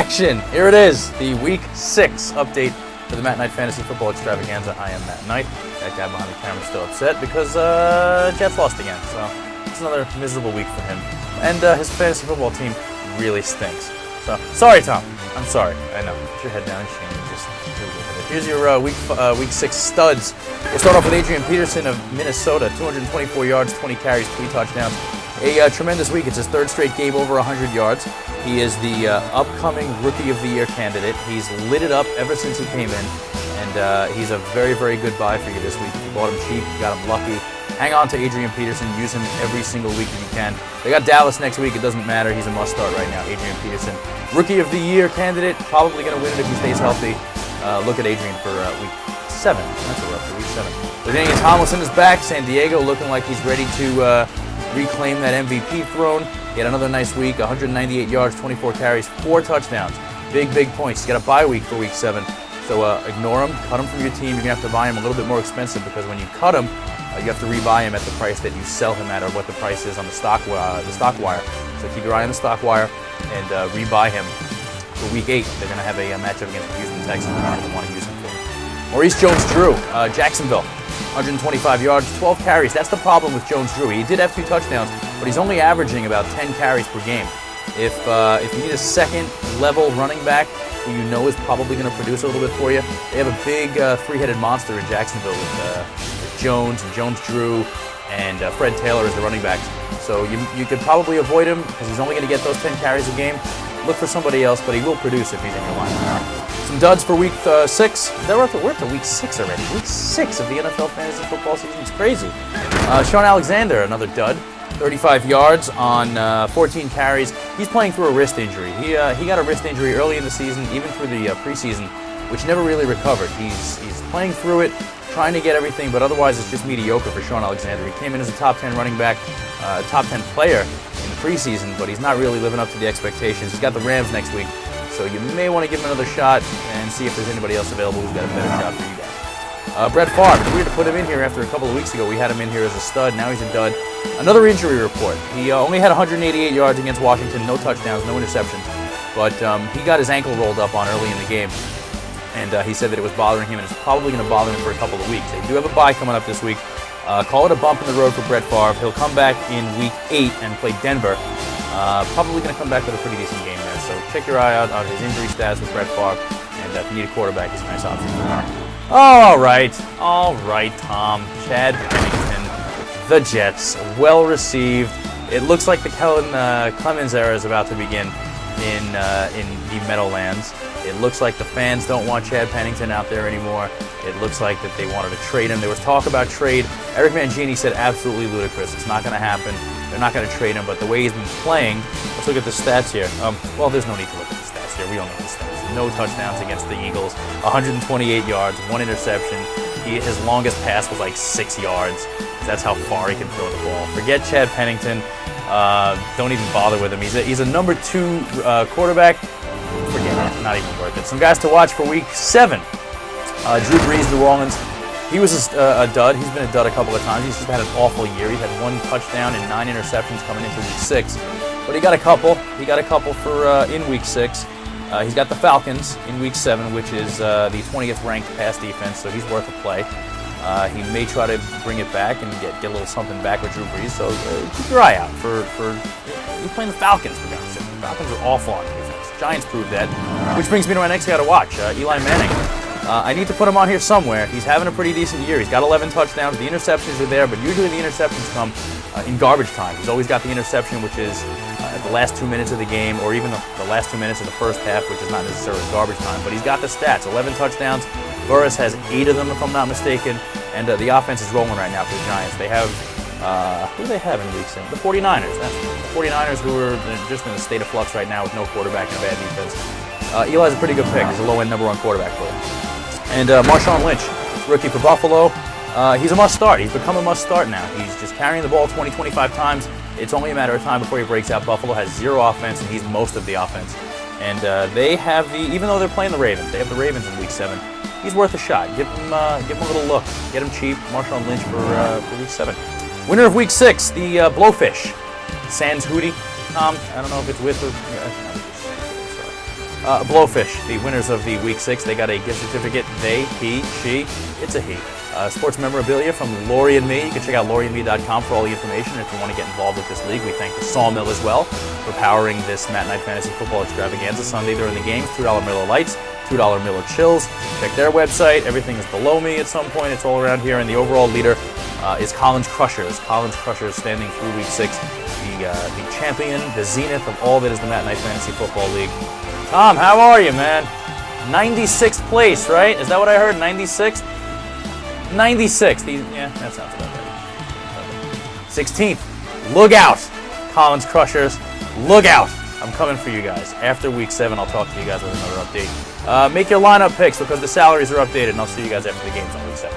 action. Here it is, the Week 6 update for the Matt Knight Fantasy Football Extravaganza. I am Matt Knight. That guy behind the camera is still upset because Jets lost again. So it's another miserable week for him. And his fantasy football team really stinks. So, sorry, Tom. I'm sorry. I know. Put your head down, Shane. Just deal with it. Here's your week 6 studs. We'll start off with Adrian Peterson of Minnesota. 224 yards, 20 carries, 3 touchdowns. A tremendous week. It's his third straight game over 100 yards. He is the upcoming Rookie of the Year candidate. He's lit it up ever since he came in, and he's a very, very good buy for you this week. If you bought him cheap, you got him lucky. Hang on to Adrian Peterson. Use him every single week if you can. They got Dallas next week. It doesn't matter. He's a must-start right now. Adrian Peterson, Rookie of the Year candidate. Probably going to win it if he stays healthy. Look at Adrian for week 7. That's a rough for week 7. Daniel Tomlinson is back. San Diego looking like he's ready to reclaim that MVP throne. He had another nice week, 198 yards, 24 carries, 4 touchdowns. Big, big points. He's got a bye week for week 7. So ignore him, cut him from your team. You're going to have to buy him a little bit more expensive because when you cut him, you have to rebuy him at the price that you sell him at or what the price is on the stock wire. So keep your eye on the stock wire and rebuy him for week 8. They're going to have a matchup against the Houston Texans. You're going to want to use him for. Maurice Jones-Drew, Jacksonville. 125 yards, 12 carries. That's the problem with Jones-Drew. He did have 2 touchdowns, but he's only averaging about 10 carries per game. If you need a second-level running back who you know is probably going to produce a little bit for you, they have a big 3-headed monster in Jacksonville with Jones and Jones-Drew and Fred Taylor as the running backs. So you could probably avoid him because he's only going to get those 10 carries a game. Look for somebody else, but he will produce if he's in your lineup. Some duds for week 6. We're up to week 6 already. Week 6 of the NFL fantasy football season. It's crazy. Sean Alexander, another dud. 35 yards on 14 carries. He's playing through a wrist injury. He got a wrist injury early in the season, even through the preseason, which never really recovered. He's playing through it, trying to get everything, but otherwise it's just mediocre for Sean Alexander. He came in as a top 10 running back, top 10 player in the preseason, but he's not really living up to the expectations. He's got the Rams next week. So you may want to give him another shot and see if there's anybody else available who's got a better shot for you guys. Brett Favre, it's weird to put him in here after a couple of weeks ago. We had him in here as a stud. Now he's a dud. Another injury report. He only had 188 yards against Washington, no touchdowns, no interceptions. But he got his ankle rolled up on early in the game. And he said that it was bothering him, and it's probably going to bother him for a couple of weeks. They do have a bye coming up this week. Call it a bump in the road for Brett Favre. He'll come back in week 8 and play Denver. Probably going to come back with a pretty decent game there. So check your eye out on his injury stats with Brett Favre. And if you need a quarterback, he's a nice option. All right, Tom. Chad Pennington, the Jets, well received. It looks like the Kellen Clemens era is about to begin in the Meadowlands. It looks like the fans don't want Chad Pennington out there anymore. It looks like that they wanted to trade him. There was talk about trade. Eric Mangini said absolutely ludicrous. It's not going to happen. They're not going to trade him, but the way he's been playing, let's look at the stats here. Well, there's no need to look at the stats here. We don't know the stats. No touchdowns against the Eagles, 128 yards, 1 interception. His longest pass was like 6 yards. That's how far he can throw the ball. Forget Chad Pennington. Don't even bother with him. He's a number 2 quarterback. Forget it. Not even worth it. Some guys to watch for week 7. Drew Brees, New Orleans. He was a dud. He's been a dud a couple of times. He's just had an awful year. He had 1 touchdown and 9 interceptions coming into week 6. But he got a couple. He got a couple for in week 6. He's got the Falcons in week 7, which is the 20th ranked pass defense, so he's worth a play. He may try to bring it back and get a little something back with Drew Brees, so keep your eye out for he's playing the Falcons, for God's sake. The Falcons are awful on defense. Giants proved that. Which brings me to my next guy to watch, Eli Manning. I need to put him on here somewhere. He's having a pretty decent year. He's got 11 touchdowns. The interceptions are there, but usually the interceptions come in garbage time. He's always got the interception, which is at the last 2 minutes of the game, or even the last 2 minutes of the first half, which is not necessarily garbage time. But he's got the stats. 11 touchdowns. Burris has 8 of them, if I'm not mistaken. And the offense is rolling right now for the Giants. They have, who do they have in week 7? The 49ers. That's the 49ers, who are just in a state of flux right now with no quarterback and a bad defense. Eli's a pretty good pick. He's a low-end number 1 quarterback for them. And Marshawn Lynch, rookie for Buffalo. He's a must-start. He's become a must-start now. He's just carrying the ball 20, 25 times. It's only a matter of time before he breaks out. Buffalo has 0 offense, and he's most of the offense. And they have even though they're playing the Ravens, they have the Ravens in week 7. He's worth a shot. Give him a little look. Get him cheap. Marshawn Lynch for week 7. Winner of week 6, the Blowfish. Sans Hootie. I don't know if it's with or... Blowfish, the winners of the Week 6, they got a gift certificate. They, he, she, it's a he. Sports memorabilia from Lori and Me. You can check out loriandme.com for all the information if you want to get involved with this league. We thank the Sawmill as well for powering this Matt Night Fantasy Football Extravaganza Sunday during the games. $2 Miller Lights, $2 Miller Chills. Check their website. Everything is below me at some point. It's all around here. And the overall leader is Collins Crushers. Collins Crushers standing through Week 6. The champion, the zenith of all that is the Matt Night Fantasy Football League. Tom, how are you, man? 96th place, right? Is that what I heard? 96th? 96th. Yeah, that sounds about right. 16th. Look out, Collins Crushers. Look out. I'm coming for you guys. After Week 7, I'll talk to you guys with another update. Make your lineup picks because the salaries are updated, and I'll see you guys after the games on Week 7.